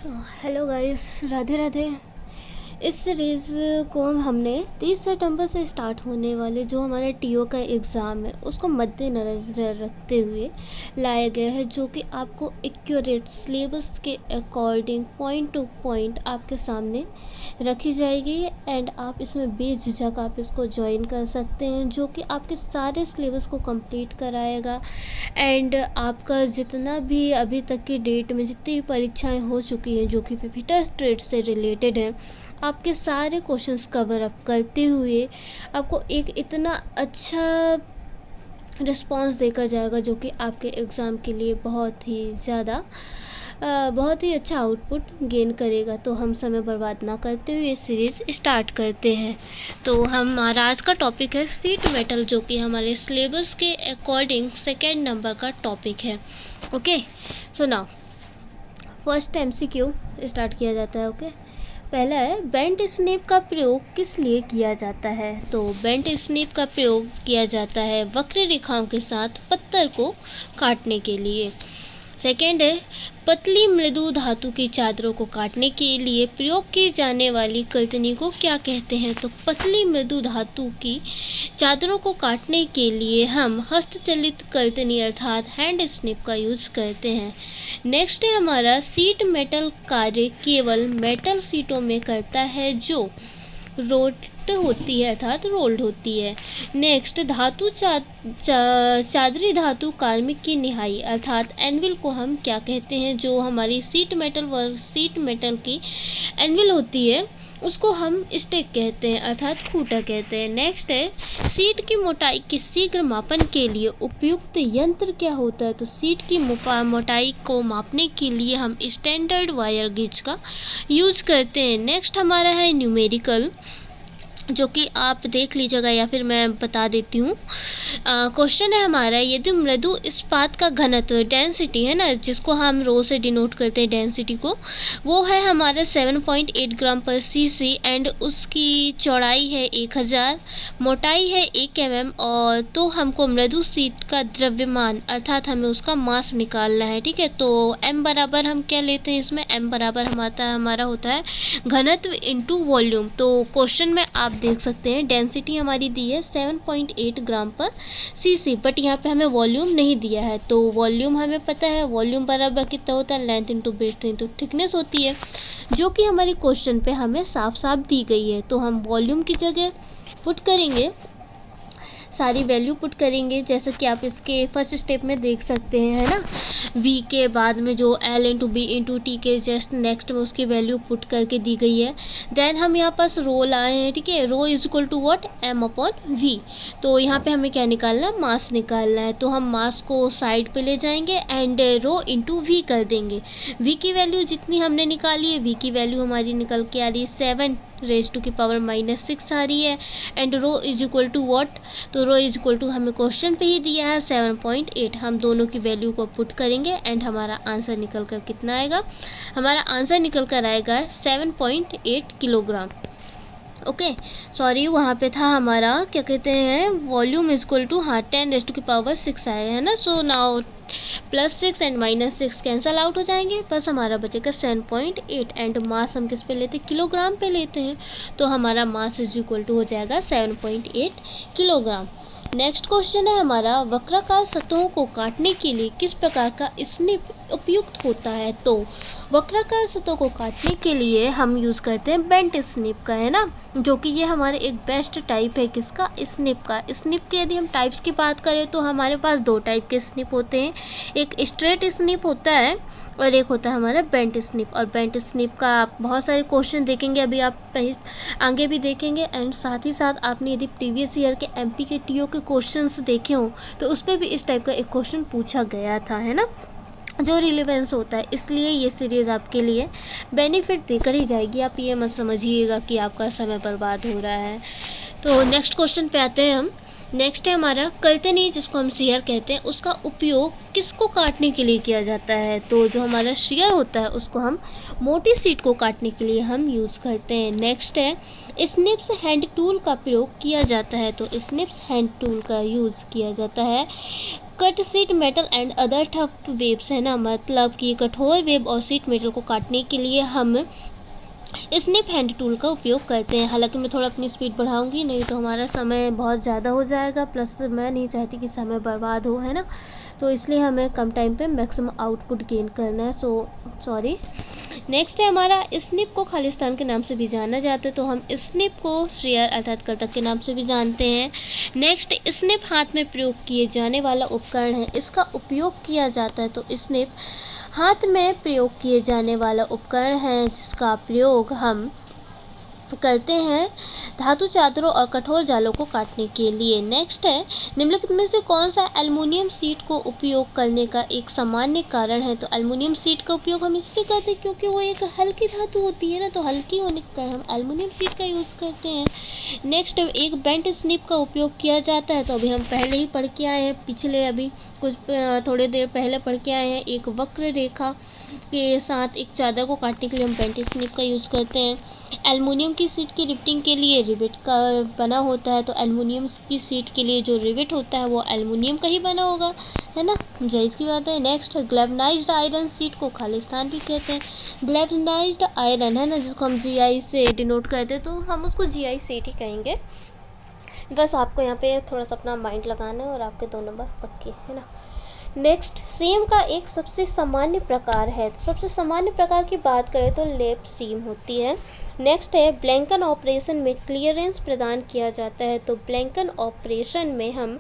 Hello guys, Radhe Radhe. इस series को हमने 30 सितंबर से स्टार्ट होने वाले जो हमारा टीओ का एग्ज़ाम है उसको मद्देनज़र रखते हुए लाया गया है, जो कि आपको एक्यूरेट सिलेबस के अकॉर्डिंग पॉइंट टू पॉइंट आपके सामने रखी जाएगी एंड आप इसमें बेझिझक आप इसको ज्वाइन कर सकते हैं, जो कि आपके सारे सिलेबस को कंप्लीट कराएगा एंड आपका जितना भी अभी तक की डेट में जितनी भी परीक्षाएं हो चुकी हैं जो कि पीपीटी स्टेट से रिलेटेड हैं, आपके सारे क्वेश्चंस कवर अप करते हुए आपको एक इतना अच्छा रिस्पांस देकर जाएगा जो कि आपके एग्ज़ाम के लिए बहुत ही अच्छा आउटपुट गेन करेगा। तो हम समय बर्बाद ना करते हुए ये सीरीज़ स्टार्ट करते हैं। तो हमारा आज का टॉपिक है सीट मेटल, जो कि हमारे सिलेबस के अकॉर्डिंग सेकेंड नंबर का टॉपिक है। Okay, so now first MCQ start किया जाता है। ओके, पहला है बेंट स्नेप का प्रयोग किस लिए किया जाता है। तो बेंट स्नेप का प्रयोग किया जाता है वक्र रेखाओं के साथ पत्थर को काटने के लिए। सेकेंड है पतली मृदु धातु की चादरों को काटने के लिए प्रयोग की जाने वाली कतरनी को क्या कहते हैं। तो पतली मृदु धातु की चादरों को काटने के लिए हम हस्तचलित कतरनी अर्थात हैंड स्निप का यूज करते हैं। नेक्स्ट है हमारा सीट मेटल कार्य केवल मेटल सीटों में करता है जो रोल्ड होती है अर्थात रोल्ड होती है। नेक्स्ट धातु चादरी धातु कार्मिक की निहाई अर्थात एनविल को हम क्या कहते हैं। जो हमारी सीट मेटल की एनविल होती है उसको हम स्टेक कहते हैं अर्थात खूंटा कहते हैं। नेक्स्ट है सीट की मोटाई के शीघ्र मापन के लिए उपयुक्त यंत्र क्या होता है। तो सीट की मोटाई को मापने के लिए हम स्टैंडर्ड वायर गेज का यूज करते हैं। नेक्स्ट हमारा है न्यूमेरिकल, जो कि आप देख लीजिएगा या फिर मैं बता देती हूँ। क्वेश्चन है हमारा यदि मृदु इस्पात का घनत्व डेंसिटी है ना, जिसको हम रो से डिनोट करते हैं डेंसिटी को, वो है हमारा 7.8 ग्राम पर सीसी एंड उसकी चौड़ाई है 1000, मोटाई है 1 mm और तो हमको मृदु सीट का द्रव्यमान अर्थात हमें उसका मास निकालना है। ठीक है, तो m बराबर हम क्या लेते हैं, इसमें m बराबर हमारा होता है घनत्व इंटू वॉल्यूम। तो क्वेश्चन में आप देख सकते हैं डेंसिटी हमारी दी है 7.8 ग्राम पर सीसी, बट यहाँ पे हमें वॉल्यूम नहीं दिया है। तो वॉल्यूम हमें पता है, वॉल्यूम बराबर कितना होता है length into breadth into thickness होती है, जो कि हमारी क्वेश्चन पे हमें साफ साफ दी गई है। तो हम वॉल्यूम की जगह पुट करेंगे, सारी वैल्यू पुट करेंगे जैसे कि आप इसके फर्स्ट स्टेप में देख सकते हैं, है ना। v के बाद में जो l into B into T के जस्ट नेक्स्ट में उसकी वैल्यू पुट करके दी गई है। देन हम यहाँ पास रो लाए हैं, ठीक है, rho is equal to what m upon v। तो यहाँ पे हमें क्या निकालना है, मास निकालना है। तो हम मास को साइड पे ले जाएंगे एंड रो इंटू v कर देंगे। v की वैल्यू जितनी हमने निकाली है, v की वैल्यू हमारी निकल के आ रही है 7 रेज टू की पावर -6 आ रही है and rho is equal to what, तो रो इज इक्वल टू हमें क्वेश्चन पे ही दिया है 7.8। हम दोनों की वैल्यू को पुट करेंगे एंड हमारा आंसर निकल कर कितना आएगा, हमारा आंसर निकल कर आएगा 7.8 किलोग्राम। ओके, सॉरी वहाँ पे था हमारा क्या कहते हैं volume is equal to 10 raise to की पावर 6 आया है ना। So now +6 and -6 cancel out हो जाएंगे, बस हमारा बचेगा 7.8 एंड मास हम किस पे लेते हैं, किलोग्राम पे लेते हैं। तो हमारा मास इज इक्वल टू हो जाएगा 7.8 किलोग्राम। नेक्स्ट क्वेश्चन है हमारा वक्राकार सतहों को काटने के लिए किस प्रकार का स्निप उपयुक्त होता है। तो वक्राकार सतहों को काटने के लिए हम यूज़ करते हैं बेंट स्निप का, है ना, जो कि ये हमारे एक बेस्ट टाइप है किसका, स्निप का। स्निप के यदि हम टाइप्स की बात करें तो हमारे पास 2 टाइप के स्निप होते हैं, एक स्ट्रेट स्निप होता है और एक होता है हमारा बेंट स्निप। और बेंट स्निप का आप बहुत सारे क्वेश्चन देखेंगे, अभी आप आगे भी देखेंगे एंड साथ ही साथ आपने यदि प्रीवियस ईयर के एमपी के टीओ के क्वेश्चंस देखे हों तो उस पर भी इस टाइप का एक क्वेश्चन पूछा गया था, है ना, जो रिलेवेंस होता है। इसलिए ये सीरीज़ आपके लिए बेनिफिट देकर ही जाएगी, आप ये मत समझिएगा कि आपका समय बर्बाद हो रहा है। तो नेक्स्ट क्वेश्चन पे आते हैं हम। नेक्स्ट है हमारा कतरनी, जिसको हम शीयर कहते हैं, उसका उपयोग किसको काटने के लिए किया जाता है। तो जो हमारा शीयर होता है उसको हम मोटी सीट को काटने के लिए हम यूज़ करते हैं। नेक्स्ट है स्निप्स हैंड टूल का प्रयोग किया जाता है। तो स्निप्स हैंड टूल का यूज़ किया जाता है cut sheet metal and other tough webs, है ना, मतलब कि कठोर वेब और शीट मेटल को काटने के लिए हम स्निप हैंड टूल का उपयोग करते हैं। हालांकि मैं थोड़ा अपनी स्पीड बढ़ाऊंगी, नहीं तो हमारा समय बहुत ज़्यादा हो जाएगा, प्लस मैं नहीं चाहती कि समय बर्बाद हो, है ना, तो इसलिए हमें कम टाइम पे मैक्सिमम आउटपुट गेन करना है। सॉरी। नेक्स्ट है हमारा स्निप को खालिस्तान के नाम से भी जाना जाता है, तो हम स्निप को श्रेयर अर्थात कर्तक के नाम से भी जानते हैं। नेक्स्ट, स्निप हाथ में प्रयोग किए जाने वाला उपकरण है, इसका उपयोग किया जाता है, तो स्निप हाथ में प्रयोग किए जाने वाला उपकरण है जिसका प्रयोग हम करते हैं धातु चादरों और कठोर जालों को काटने के लिए। नेक्स्ट है, निम्नलिखित में से कौन सा एल्युमिनियम शीट को उपयोग करने का एक सामान्य कारण है, तो एल्युमिनियम शीट का उपयोग हम इसलिए करते हैं क्योंकि वो एक हल्की धातु होती है ना, तो हल्की होने के कारण हम एल्युमिनियम शीट का यूज़ करते हैं। नेक्स्ट, एक बेंट स्निप का उपयोग किया जाता है, तो अभी हम पहले ही पढ़ के आए हैं, पिछले अभी कुछ थोड़ी देर पहले पढ़ के आए हैं, एक वक्र रेखा के साथ एक चादर को काटने के लिए हम बेंट स्निप का यूज़ करते हैं। एल्युमिनियम की शीट की रिवेटिंग के लिए रिवेट का बना होता है, तो एल्युमिनियम की शीट के लिए जो रिवेट होता है वो एल्युमिनियम का ही बना होगा, है ना, जायज़ की बात है। नेक्स्ट, गैल्वेनाइज्ड आयरन शीट को खालिस्तान भी कहते हैं। गैल्वेनाइज्ड आयरन, है ना, जिसको हम GI से डिनोट करते हैं, तो हम उसको GI शीट ही कहेंगे। बस आपको यहाँ पे थोड़ा सा अपना माइंड लगाना है और आपके 2 नंबर पक्के, है ना। नेक्स्ट, सीम का एक सबसे सामान्य प्रकार है, तो सबसे सामान्य प्रकार की बात करें तो लेप सीम होती है। नेक्स्ट है, ब्लैंकन ऑपरेशन में क्लियरेंस प्रदान किया जाता है, तो ब्लैंकन ऑपरेशन में हम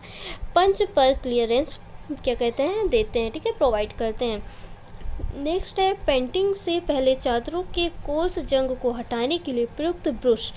पंच पर क्लियरेंस क्या कहते हैं देते हैं, ठीक है, प्रोवाइड करते हैं। नेक्स्ट है, पेंटिंग से पहले चादरों के कोर्स जंग को हटाने के लिए प्रयुक्त ब्रश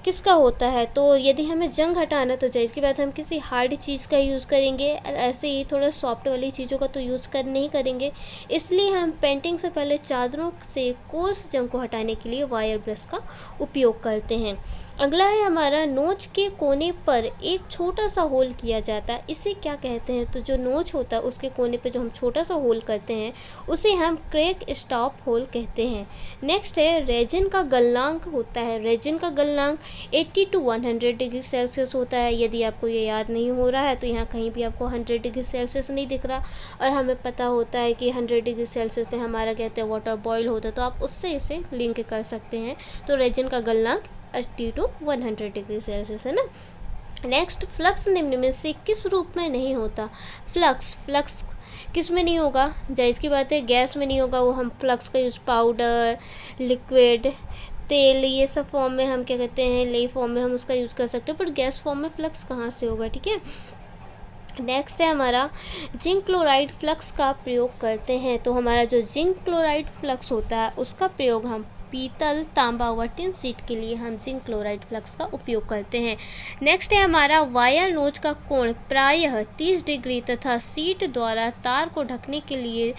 किसका होता है, तो यदि हमें जंग हटाना तो जायज़ की बात है हम किसी हार्ड चीज़ का यूज़ करेंगे, ऐसे ही थोड़ा सॉफ्ट वाली चीज़ों का तो यूज़ नहीं करेंगे, इसलिए हम पेंटिंग से पहले चादरों से कोर्स जंग को हटाने के लिए वायर ब्रश का उपयोग करते हैं। अगला है हमारा, नोच के कोने पर एक छोटा सा होल किया जाता है, इसे क्या कहते हैं, तो जो नोच होता है उसके कोने पे जो हम छोटा सा होल करते हैं उसे हम क्रैक स्टॉप होल कहते हैं। नेक्स्ट है, रेजिन का गलनांक होता है, रेजिन का गलनांक 80 to 100 डिग्री सेल्सियस होता है। यदि आपको ये याद नहीं हो रहा है तो यहाँ कहीं भी आपको 100 डिग्री सेल्सियस नहीं दिख रहा, और हमें पता होता है कि 100 डिग्री सेल्सियस पे हमारा कहते हैं वाटर बॉयल होता है, तो आप उससे इसे लिंक कर सकते हैं। तो रेजिन का गलनांक 80 to 100 डिग्री सेल्सियस, है ना। नेक्स्ट, फ्लक्स निम्न में से किस रूप में नहीं होता, फ्लक्स किस में नहीं होगा, जायज़ की बात है, गैस में नहीं होगा, वो हम फ्लक्स का यूज़ पाउडर, लिक्विड, तेल, ये सब फॉर्म में हम क्या कहते हैं, लेई फॉर्म में हम उसका यूज़ कर सकते हैं, पर गैस फॉर्म में फ्लक्स कहाँ से होगा, ठीक है। नेक्स्ट है हमारा, जिंक क्लोराइड फ्लक्स का प्रयोग करते हैं, तो हमारा जो जिंक क्लोराइड फ्लक्स होता है उसका प्रयोग हम पीतल, तांबा व टिन शीट के लिए हम जिंक क्लोराइड फ्लक्स का उपयोग करते हैं। नेक्स्ट है हमारा, वायर नोच का कोण प्रायः 30 डिग्री तथा शीट द्वारा तार को ढकने के लिए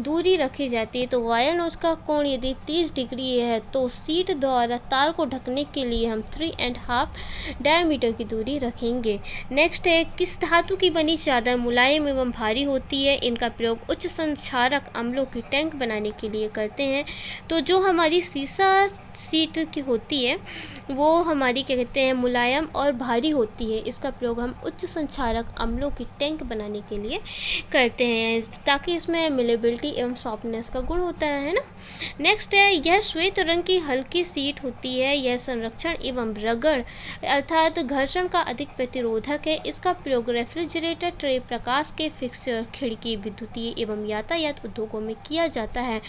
दूरी रखी जाती है, तो वायर नोच का कोण यदि 30 डिग्री है तो शीट द्वारा तार को ढकने के लिए हम 3.5 डायमीटर की दूरी रखेंगे। नेक्स्ट है, किस धातु की बनी चादर मुलायम एवं भारी होती है, इनका प्रयोग उच्च संक्षारक अम्लों की टैंक बनाने के लिए करते हैं, तो जो हमारी सीसा शीट की होती है वो हमारी क्या कहते हैं मुलायम और भारी होती है, इसका प्रयोग हम उच्च संक्षारक अम्लों की टैंक बनाने के लिए करते हैं, ताकि इसमें मिलेबिलिटी एवं सॉफ्टनेस का गुण होता है ना। नेक्स्ट है, यह श्वेत रंग की हल्की शीट होती है, यह संरक्षण एवं रगड़ अर्थात घर्षण का अधिक प्रतिरोधक है, इसका प्रयोग रेफ्रिजरेटर, ट्रे, प्रकाश के फिक्सचर, खिड़की, विद्युतीय एवं यातायात उद्योगों में किया जाता है।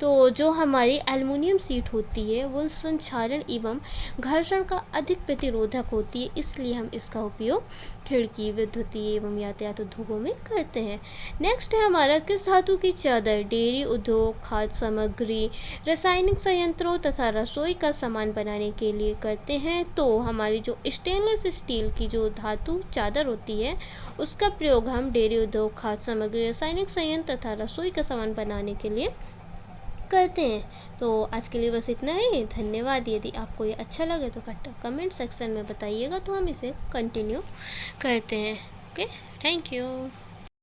तो जो हमारी एल्युमिनियम शीट होती है वो संक्षारण एवं घर्षण का अधिक प्रतिरोधक होती है, इसलिए हम इसका उपयोग खिड़की, विद्युतीय एवं यातायात उद्योगों में करते हैं। नेक्स्ट है हमारा, किस धातु की चादर डेयरी उद्योग, खाद्य सामग्री, रासायनिक संयंत्रों तथा रसोई का सामान बनाने के लिए करते हैं, तो हमारी जो स्टेनलेस स्टील की जो धातु चादर होती है उसका प्रयोग हम डेयरी उद्योग, खाद्य सामग्री, रासायनिक संयंत्र तथा रसोई का सामान बनाने के लिए करते हैं। तो आज के लिए बस इतना ही, धन्यवाद। यदि आपको ये अच्छा लगे तो कमेंट सेक्शन में बताइएगा, तो हम इसे कंटिन्यू करते हैं। Okay, thank you.